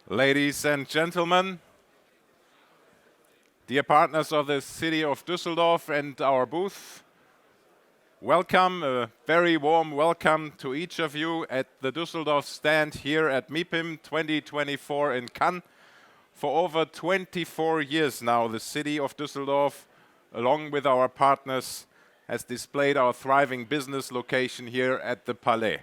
Ladies and gentlemen, dear partners of the city of Düsseldorf and our booth, welcome, a very warm welcome to each of you at the Düsseldorf stand here at MIPIM 2024 in Cannes. For over 24 years now, the city of Düsseldorf, along with our partners, has displayed our thriving business location here at the Palais.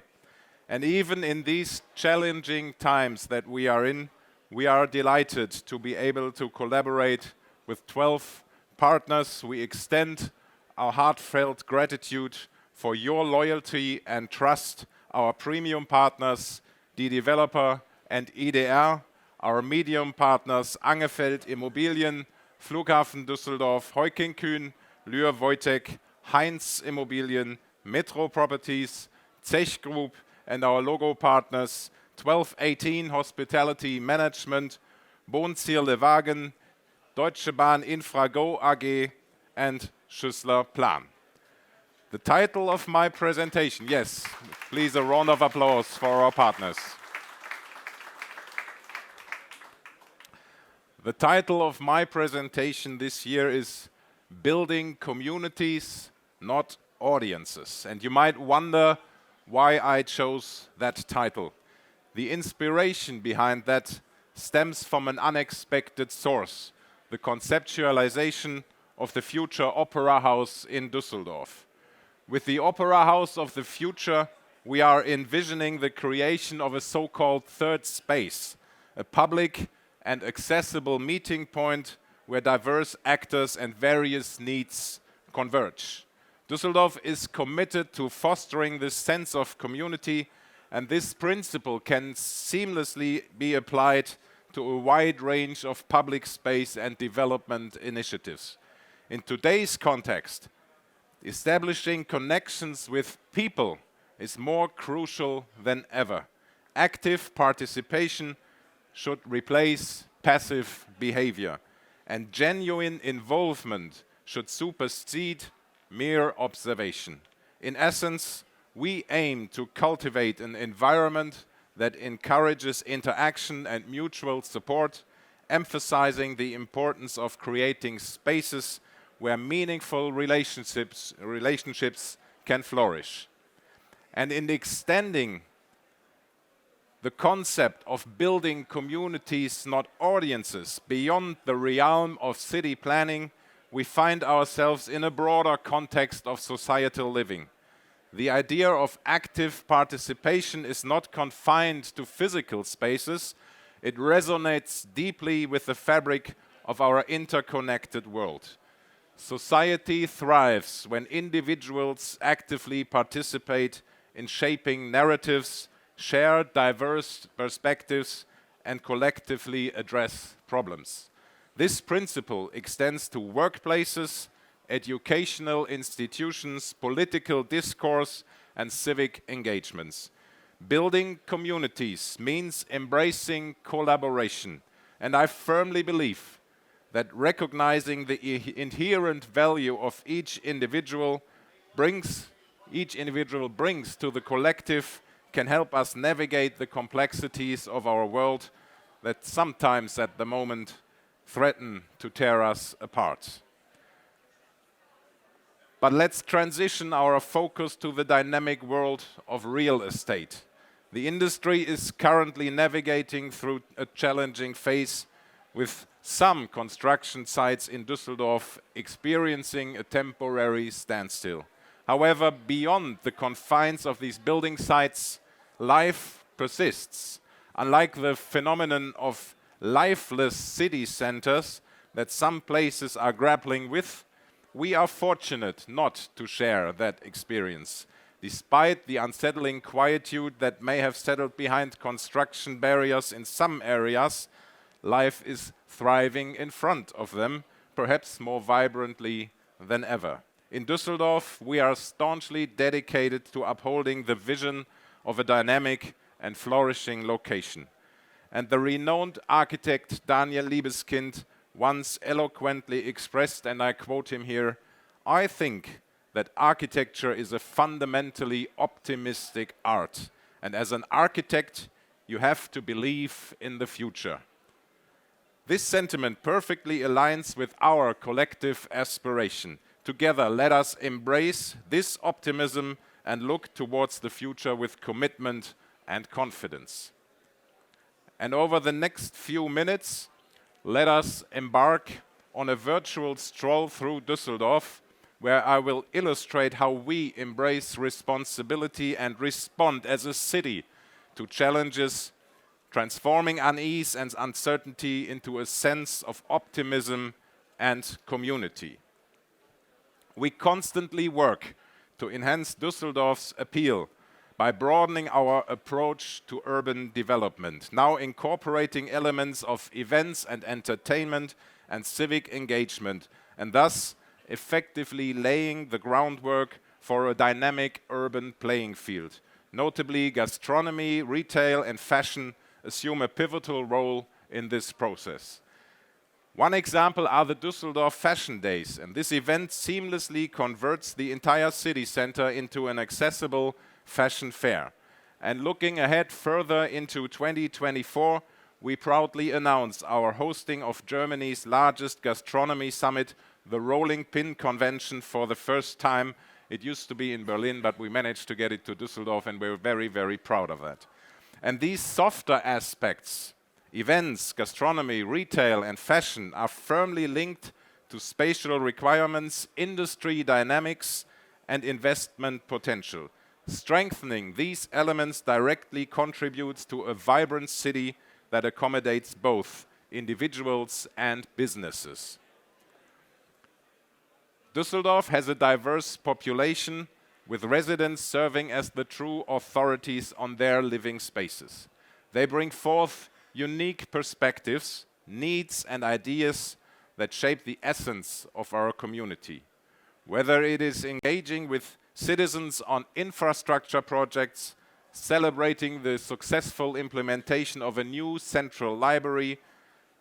And even in these challenging times that we are in, we are delighted to be able to collaborate with 12 partners. We extend our heartfelt gratitude for your loyalty and trust, our premium partners, Die Developer and IDR, our medium partners Angefeld Immobilien, Flughafen Düsseldorf, Heuking Kühn, Lühr Wojtek, Heinz Immobilien, Metro Properties, Zech Group, and our logo partners 1218 Hospitality Management, Wohnziele Wagen, Deutsche Bahn Infrago AG, and Schüssler Plan. The title of my presentation, yes, please a round of applause for our partners. The title of my presentation this year is Building Communities, Not Audiences. And you might wonder why I chose that title. The inspiration behind that stems from an unexpected source, the conceptualization of the future opera house in Düsseldorf. With the opera house of the future, we are envisioning the creation of a so-called third space, a public and accessible meeting point where diverse actors and various needs converge. Düsseldorf is committed to fostering this sense of community, and this principle can seamlessly be applied to a wide range of public space and development initiatives. In today's context, establishing connections with people is more crucial than ever. Active participation should replace passive behavior, and genuine involvement should supersede mere observation. In essence, we aim to cultivate an environment that encourages interaction and mutual support, emphasizing the importance of creating spaces where meaningful relationships can flourish. And in extending the concept of building communities, not audiences, beyond the realm of city planning, we find ourselves in a broader context of societal living. The idea of active participation is not confined to physical spaces. It resonates deeply with the fabric of our interconnected world. Society thrives when individuals actively participate in shaping narratives, share diverse perspectives, and collectively address problems. This principle extends to workplaces, educational institutions, political discourse, and civic engagements. Building communities means embracing collaboration, and I firmly believe that recognizing the inherent value of each individual brings to the collective can help us navigate the complexities of our world that sometimes at the moment threaten to tear us apart. But let's transition our focus to the dynamic world of real estate. The industry is currently navigating through a challenging phase, with some construction sites in Düsseldorf experiencing a temporary standstill. However, beyond the confines of these building sites, life persists. Unlike the phenomenon of lifeless city centers that some places are grappling with, we are fortunate not to share that experience. Despite the unsettling quietude that may have settled behind construction barriers in some areas, life is thriving in front of them, perhaps more vibrantly than ever. In Düsseldorf, we are staunchly dedicated to upholding the vision of a dynamic and flourishing location. And the renowned architect Daniel Liebeskind once eloquently expressed, and I quote him here, "I think that architecture is a fundamentally optimistic art, and as an architect, you have to believe in the future. This sentiment perfectly aligns with our collective aspiration. Together, let us embrace this optimism and look towards the future with commitment and confidence. And over the next few minutes, let us embark on a virtual stroll through Düsseldorf, where I will illustrate how we embrace responsibility and respond as a city to challenges, transforming unease and uncertainty into a sense of optimism and community. We constantly work to enhance Düsseldorf's appeal by broadening our approach to urban development, now incorporating elements of events and entertainment and civic engagement, and thus effectively laying the groundwork for a dynamic urban playing field. Notably, gastronomy, retail, and fashion assume a pivotal role in this process. One example are the Düsseldorf Fashion Days, and this event seamlessly converts the entire city center into an accessible fashion fair. And looking ahead further into 2024, we proudly announce our hosting of Germany's largest gastronomy summit, the Rolling Pin Convention, for the first time. It used to be in Berlin, but we managed to get it to Düsseldorf, and we're very, very proud of that. And these softer aspects, events, gastronomy, retail, and fashion, are firmly linked to spatial requirements, industry dynamics, and investment potential. Strengthening these elements directly contributes to a vibrant city that accommodates both individuals and businesses. Düsseldorf has a diverse population, with residents serving as the true authorities on their living spaces. They bring forth unique perspectives, needs, and ideas that shape the essence of our community. Whether it is engaging with citizens on infrastructure projects, celebrating the successful implementation of a new central library,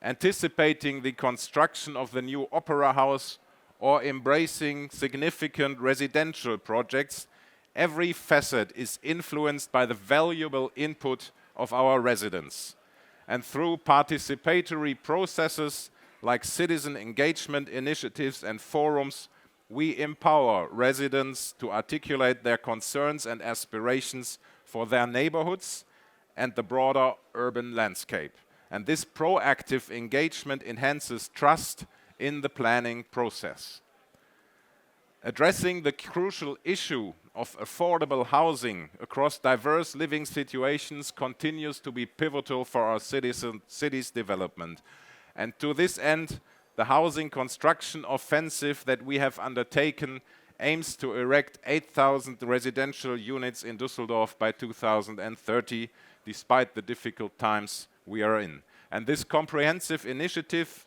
anticipating the construction of the new opera house, or embracing significant residential projects, every facet is influenced by the valuable input of our residents. And through participatory processes like citizen engagement initiatives and forums, we empower residents to articulate their concerns and aspirations for their neighborhoods and the broader urban landscape. And this proactive engagement enhances trust in the planning process. Addressing the crucial issue of affordable housing across diverse living situations continues to be pivotal for our city's development. And to this end, the housing construction offensive that we have undertaken aims to erect 8,000 residential units in Düsseldorf by 2030, despite the difficult times we are in. And this comprehensive initiative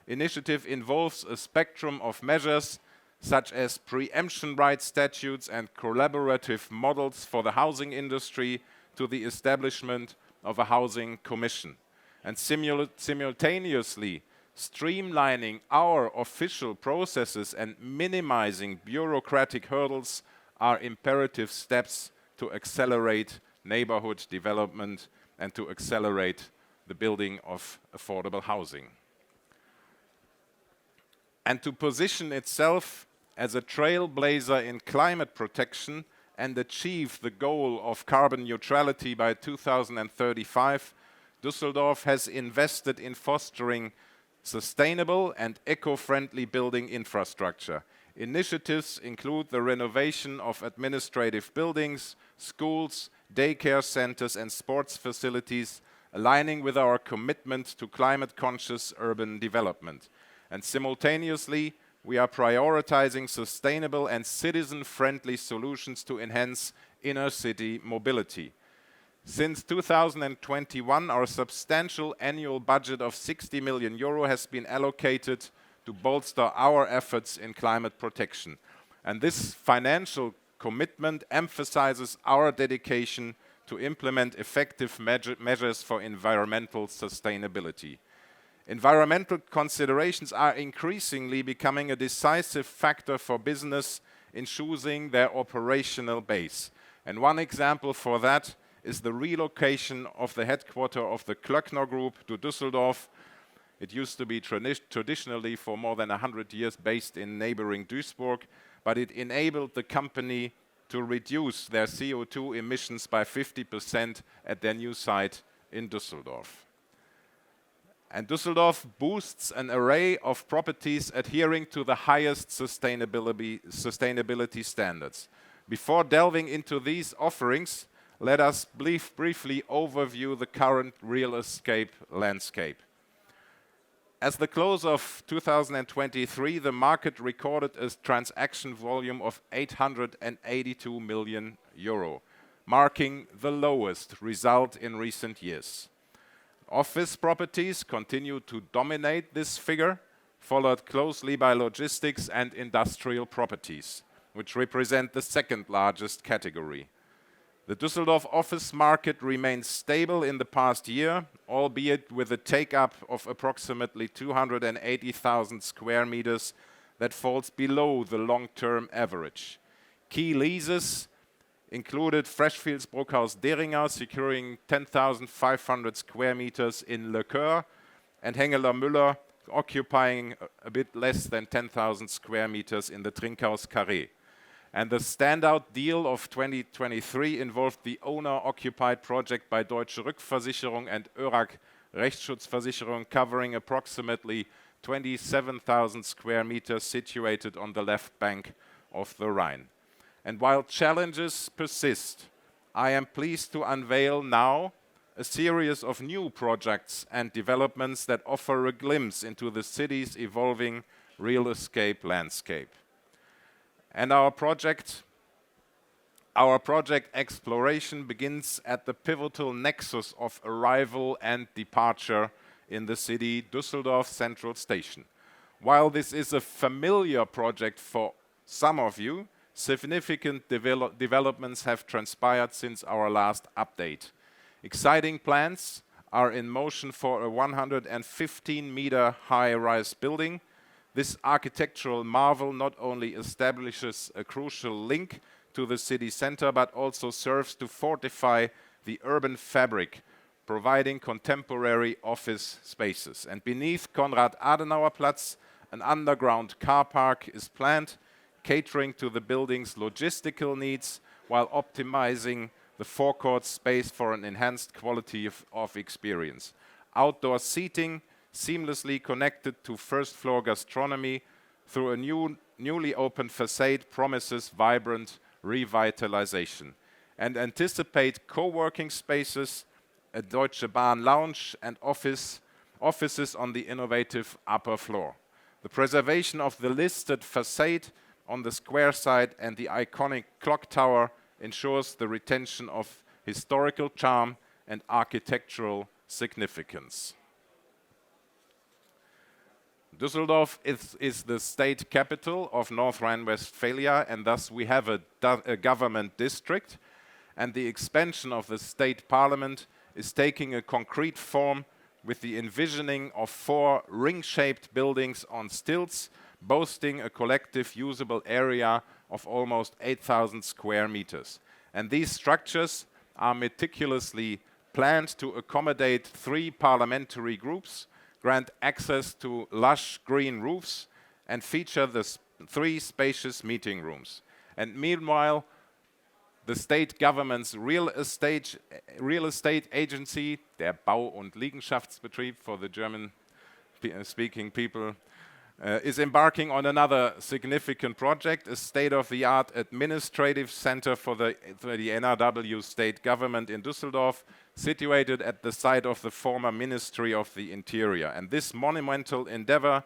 involves a spectrum of measures such as preemption rights statutes and collaborative models for the housing industry, to the establishment of a housing commission. And simultaneously, streamlining our official processes and minimizing bureaucratic hurdles are imperative steps to accelerate neighborhood development and to accelerate the building of affordable housing. And to position itself as a trailblazer in climate protection and achieve the goal of carbon neutrality by 2035, Düsseldorf has invested in fostering sustainable and eco-friendly building infrastructure. Initiatives include the renovation of administrative buildings, schools, daycare centers, and sports facilities, aligning with our commitment to climate-conscious urban development. And simultaneously, we are prioritizing sustainable and citizen-friendly solutions to enhance inner-city mobility. Since 2021, our substantial annual budget of €60 million has been allocated to bolster our efforts in climate protection. And this financial commitment emphasizes our dedication to implement effective measures for environmental sustainability. Environmental considerations are increasingly becoming a decisive factor for business in choosing their operational base. And one example for that is the relocation of the headquarters of the Klöckner Group to Düsseldorf. It used to be traditionally for more than 100 years based in neighboring Duisburg, but it enabled the company to reduce their CO2 emissions by 50% at their new site in Düsseldorf. And Düsseldorf boasts an array of properties adhering to the highest sustainability standards. Before delving into these offerings, let us briefly overview the current real estate landscape. At the close of 2023, the market recorded a transaction volume of 882 million euro, marking the lowest result in recent years. Office properties continue to dominate this figure, followed closely by logistics and industrial properties, which represent the second largest category. The Düsseldorf office market remains stable in the past year, albeit with a take-up of approximately 280,000 square meters that falls below the long-term average. Key leases included Freshfields Bruckhaus Deringer securing 10,500 square meters in Le Coeur and Hengeler Müller occupying a bit less than 10,000 square meters in the Trinkhaus Carré. And the standout deal of 2023 involved the owner-occupied project by Deutsche Rückversicherung and ÖRAG Rechtsschutzversicherung covering approximately 27,000 square meters situated on the left bank of the Rhine. And while challenges persist, I am pleased to unveil now a series of new projects and developments that offer a glimpse into the city's evolving real estate landscape. And our project exploration begins at the pivotal nexus of arrival and departure in the city, Düsseldorf Central Station. While this is a familiar project for some of you, significant developments have transpired since our last update. Exciting plans are in motion for a 115-meter high-rise building. This architectural marvel not only establishes a crucial link to the city center, but also serves to fortify the urban fabric, providing contemporary office spaces. And beneath Konrad-Adenauer-Platz, an underground car park is planned, catering to the building's logistical needs while optimizing the forecourt space for an enhanced quality of experience. Outdoor seating seamlessly connected to first-floor gastronomy through a newly opened facade promises vibrant revitalization. And anticipate co-working spaces, a Deutsche Bahn lounge and offices on the innovative upper floor. The preservation of the listed facade on the square side and the iconic clock tower ensures the retention of historical charm and architectural significance. Düsseldorf is the state capital of North Rhine-Westphalia, and thus we have a government district, and the expansion of the state parliament is taking a concrete form with the envisioning of 4 ring-shaped buildings on stilts, boasting a collective usable area of almost 8,000 square meters. And these structures are meticulously planned to accommodate 3 parliamentary groups, grant access to lush green roofs, and feature the 3 spacious meeting rooms. And meanwhile, the state government's real estate agency, der Bau- und Liegenschaftsbetrieb for the German-speaking people, is embarking on another significant project, a state-of-the-art administrative center for the NRW state government in Düsseldorf, situated at the site of the former Ministry of the Interior. And this monumental endeavor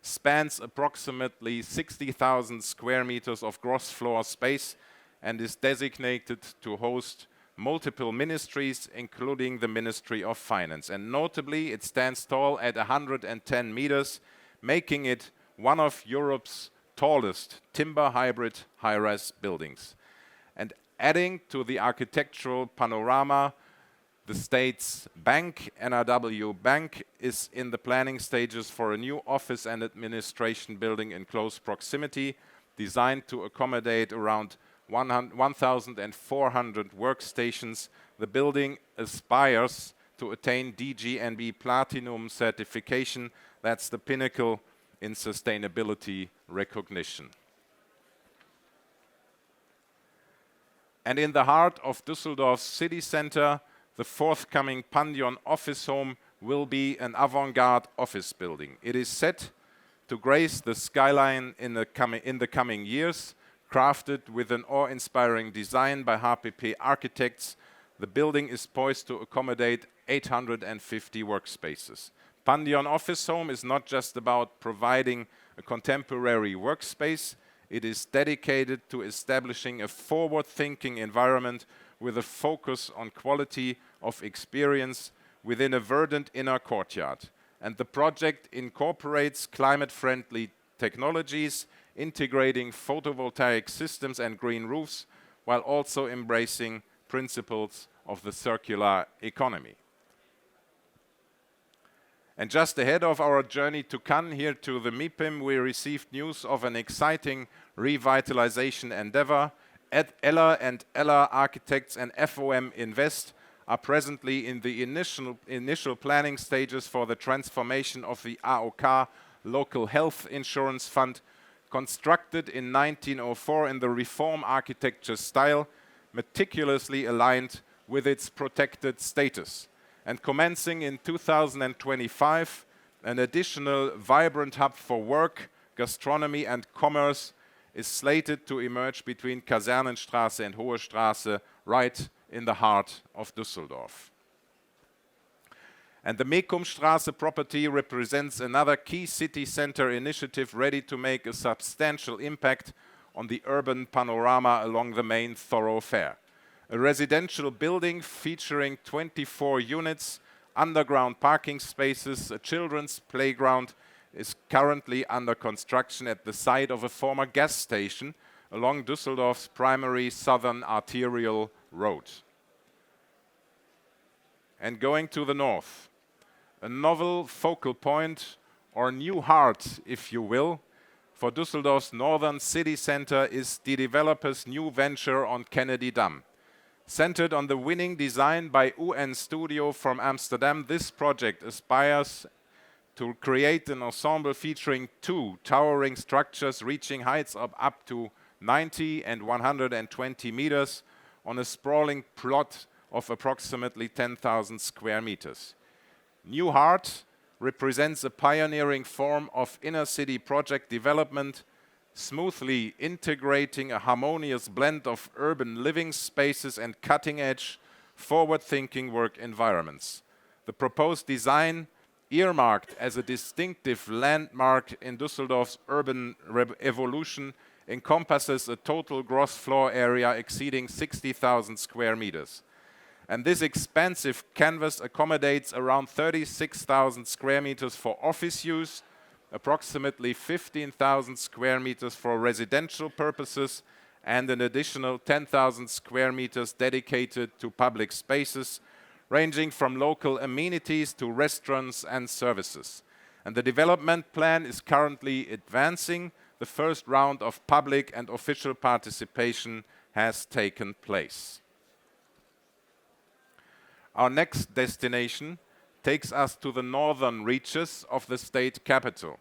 spans approximately 60,000 square meters of gross floor space and is designated to host multiple ministries, including the Ministry of Finance. And notably, it stands tall at 110 meters, making it one of Europe's tallest timber hybrid high-rise buildings. And adding to the architectural panorama, the state's bank, NRW Bank, is in the planning stages for a new office and administration building in close proximity, designed to accommodate around 1,400 workstations. the building aspires to attain DGNB Platinum certification. That's the pinnacle in sustainability recognition. And in the heart of Düsseldorf's city center, the forthcoming Pandion office home will be an avant-garde office building. It is set to grace the skyline in the coming years. Crafted with an awe-inspiring design by HPP architects, the building is poised to accommodate 850 workspaces. Pandion Office Home is not just about providing a contemporary workspace, it is dedicated to establishing a forward-thinking environment with a focus on quality of experience within a verdant inner courtyard. And the project incorporates climate-friendly technologies, integrating photovoltaic systems and green roofs, while also embracing principles of the circular economy. And just ahead of our journey to Cannes, here to the MIPIM, we received news of an exciting revitalization endeavor. Eller and Eller Architects and FOM Invest are presently in the initial planning stages for the transformation of the AOK Local Health Insurance Fund, constructed in 1904 in the reform architecture style, meticulously aligned with its protected status. And commencing in 2025, an additional vibrant hub for work, gastronomy and commerce is slated to emerge between Kasernenstraße and Hohe Straße, right in the heart of Düsseldorf. And the Mekumstraße property represents another key city center initiative ready to make a substantial impact on the urban panorama along the main thoroughfare. A residential building featuring 24 units, underground parking spaces, a children's playground is currently under construction at the site of a former gas station along Düsseldorf's primary southern arterial road. And going to the north, a novel focal point, or new heart, if you will, for Düsseldorf's northern city center is the developer's new venture on Kennedy Dam. Centered on the winning design by UN Studio from Amsterdam, this project aspires to create an ensemble featuring two towering structures reaching heights of up to 90 and 120 meters on a sprawling plot of approximately 10,000 square meters. New Heart represents a pioneering form of inner city project development, smoothly integrating a harmonious blend of urban living spaces and cutting-edge, forward-thinking work environments. The proposed design, earmarked as a distinctive landmark in Düsseldorf's urban evolution, encompasses a total gross floor area exceeding 60,000 square meters. And this expansive canvas accommodates around 36,000 square meters for office use, approximately 15,000 square meters for residential purposes, and an additional 10,000 square meters dedicated to public spaces, ranging from local amenities to restaurants and services. And the development plan is currently advancing. The first round of public and official participation has taken place. Our next destination takes us to the northern reaches of the state capital.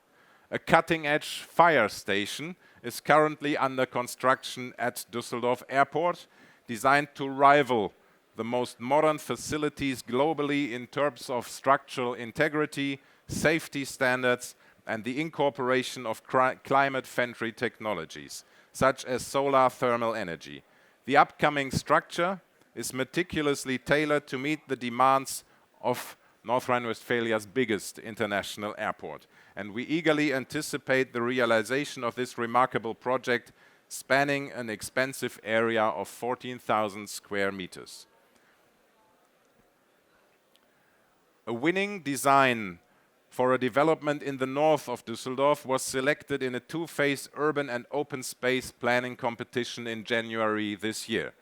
A cutting-edge fire station is currently under construction at Düsseldorf Airport, designed to rival the most modern facilities globally in terms of structural integrity, safety standards, and the incorporation of climate-friendly technologies, such as solar thermal energy. The upcoming structure is meticulously tailored to meet the demands of North Rhine-Westphalia's biggest international airport. And we eagerly anticipate the realization of this remarkable project, spanning an expansive area of 14,000 square meters. A winning design for a development in the north of Düsseldorf was selected in a two-phase urban and open space planning competition in January this year.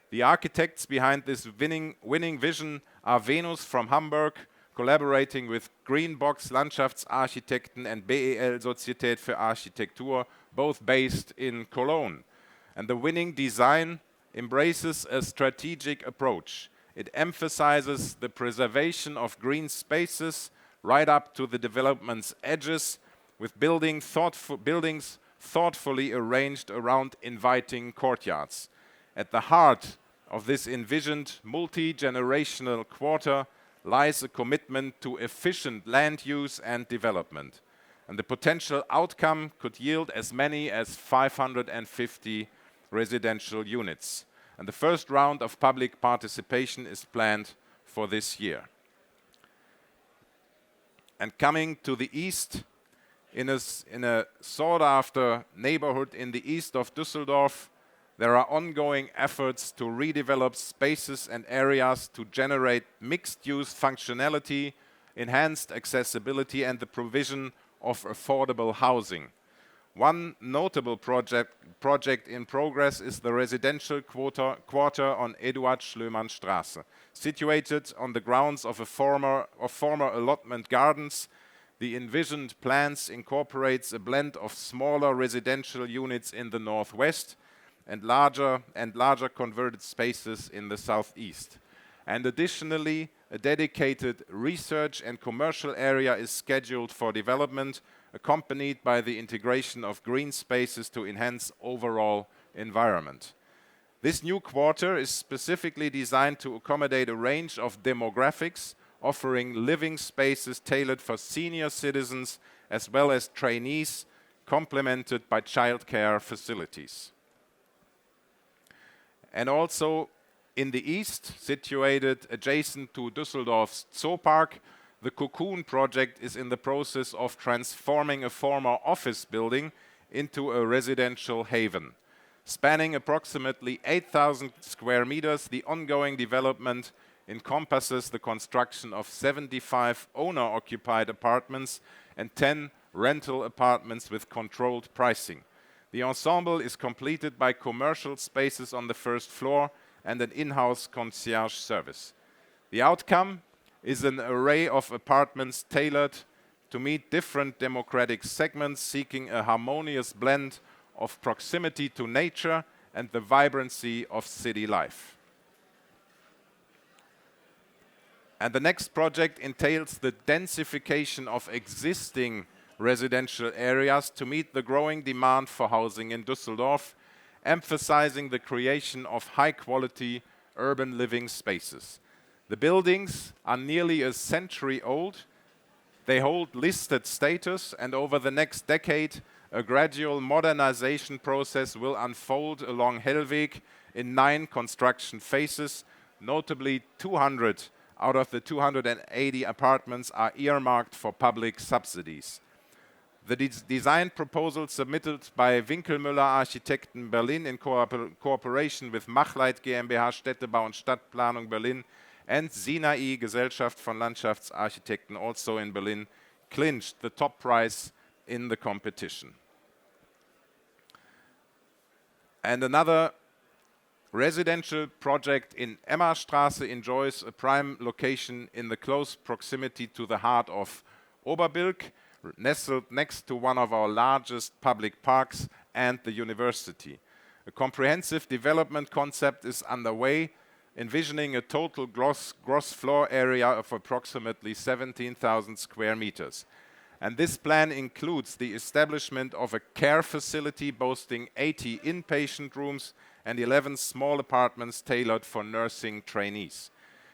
The architects behind this winning vision are Venus from Hamburg, collaborating with Greenbox Landschaftsarchitekten and BEL Societät für Architektur, both based in Cologne. And the winning design embraces a strategic approach. It emphasizes the preservation of green spaces right up to the development's edges, with buildings thoughtfully arranged around inviting courtyards. At the heart of this envisioned multi-generational quarter lies a commitment to efficient land use and development. And the potential outcome could yield as many as 550 residential units. And the first round of public participation is planned for this year. And coming to the east, in a sought-after neighborhood in the east of Düsseldorf, there are ongoing efforts to redevelop spaces and areas to generate mixed-use functionality, enhanced accessibility, and the provision of affordable housing. One notable project in progress is the residential quarter on Eduard-Schlömann-Straße. Situated on the grounds of former allotment gardens, the envisioned plans incorporates a blend of smaller residential units in the northwest and larger converted spaces in the southeast. And additionally, a dedicated research and commercial area is scheduled for development, accompanied by the integration of green spaces to enhance overall environment. This new quarter is specifically designed to accommodate a range of demographics, offering living spaces tailored for senior citizens as well as trainees, complemented by childcare facilities. And also in the east, situated adjacent to Düsseldorf's Zoopark, the Cocoon project is in the process of transforming a former office building into a residential haven. Spanning approximately 8,000 square meters, the ongoing development encompasses the construction of 75 owner-occupied apartments and 10 rental apartments with controlled pricing. The ensemble is completed by commercial spaces on the first floor and an in-house concierge service. The outcome is an array of apartments tailored to meet different demographic segments, seeking a harmonious blend of proximity to nature and the vibrancy of city life. And the next project entails the densification of existing residential areas to meet the growing demand for housing in Düsseldorf, emphasizing the creation of high-quality urban living spaces. The buildings are nearly a century old. They hold listed status, and over the next decade, a gradual modernization process will unfold along Hellweg in 9 construction phases. Notably, 200 out of the 280 apartments are earmarked for public subsidies. The design proposal submitted by Winkelmüller Architekten Berlin in cooperation with Machleit GmbH Städtebau und Stadtplanung Berlin and seiner Gesellschaft von Landschaftsarchitekten, also in Berlin, clinched the top prize in the competition. And another residential project in Emmerstraße enjoys a prime location in the close proximity to the heart of Oberbürgermeister, nestled next to one of our largest public parks and the university. A comprehensive development concept is underway, envisioning a total gross floor area of approximately 17,000 square meters. And this plan includes the establishment of a care facility boasting 80 inpatient rooms and 11 small apartments tailored for nursing trainees.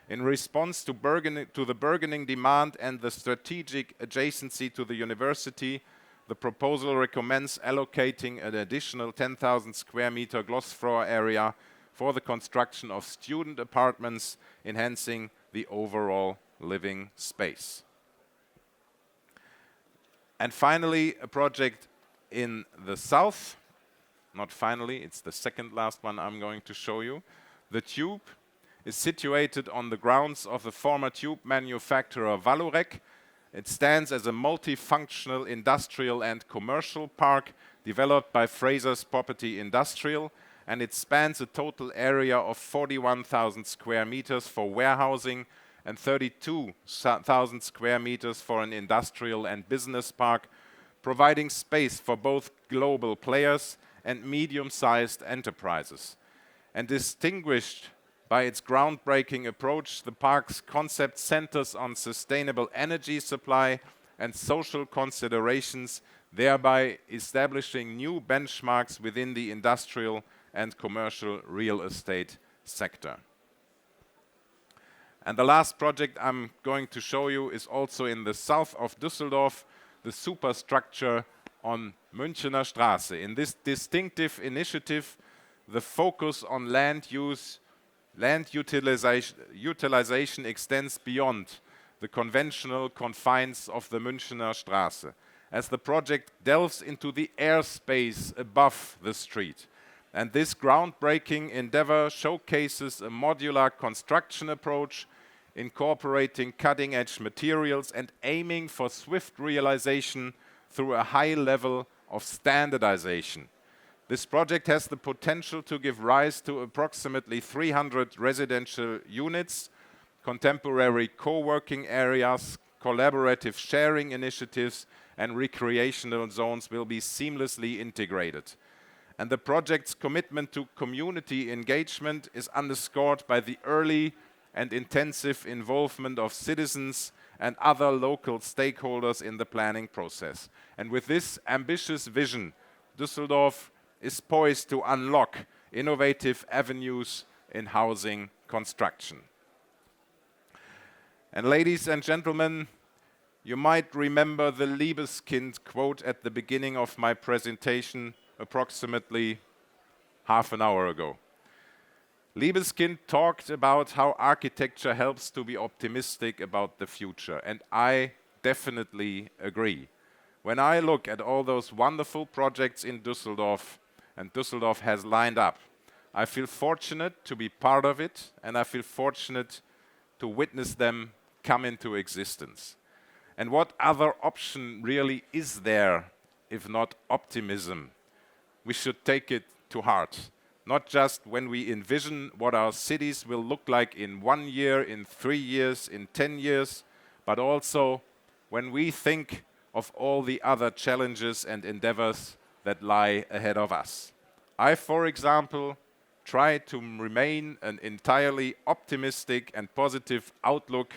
In response to the burgeoning demand and the strategic adjacency to the university, the proposal recommends allocating an additional 10,000 square meter gross floor area for the construction of student apartments, enhancing the overall living space. And finally, a project in the south. Not finally, it's the second last one I'm going to show you. The Tube is situated on the grounds of the former tube manufacturer Vallourec. It stands as a multifunctional industrial and commercial park developed by Fraser's Property Industrial, and it spans a total area of 41,000 square meters for warehousing and 32,000 square meters for an industrial and business park, providing space for both global players and medium-sized enterprises. And distinguished By its groundbreaking approach, the park's concept centers on sustainable energy supply and social considerations, thereby establishing new benchmarks within the industrial and commercial real estate sector. And the last project I'm going to show you is also in the south of Düsseldorf, the superstructure on Münchener Straße. In this distinctive initiative, the focus on land utilization extends beyond the conventional confines of the Münchener Straße, as the project delves into the airspace above the street. And this groundbreaking endeavor showcases a modular construction approach, incorporating cutting-edge materials and aiming for swift realization through a high level of standardization. This project has the potential to give rise to approximately 300 residential units, contemporary co-working areas, collaborative sharing initiatives, and recreational zones will be seamlessly integrated. And the project's commitment to community engagement is underscored by the early and intensive involvement of citizens and other local stakeholders in the planning process. And with this ambitious vision, Düsseldorf is poised to unlock innovative avenues in housing construction. And ladies and gentlemen, you might remember the Liebeskind quote at the beginning of my presentation approximately half an hour ago. Liebeskind talked about how architecture helps to be optimistic about the future, and I definitely agree. When I look at all those wonderful projects in Düsseldorf, and Düsseldorf has lined up, I feel fortunate to be part of it, and I feel fortunate to witness them come into existence. And what other option really is there if not optimism? We should take it to heart. Not just when we envision what our cities will look like in 1 year, in 3 years, in 10 years, but also when we think of all the other challenges and endeavors that lie ahead of us. I, for example, try to remain an entirely optimistic and positive outlook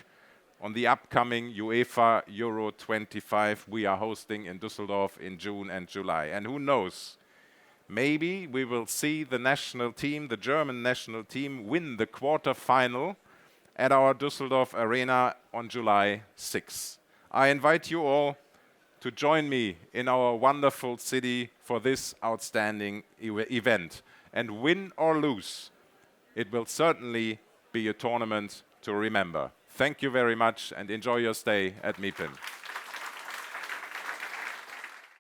on the upcoming UEFA Euro 25 we are hosting in Düsseldorf in June and July. And who knows? Maybe we will see the national team, the German national team, win the quarter-final at our Düsseldorf Arena on July 6. I invite you all to join me in our wonderful city for this outstanding event. And win or lose, it will certainly be a tournament to remember. Thank you very much and enjoy your stay at MIPIM.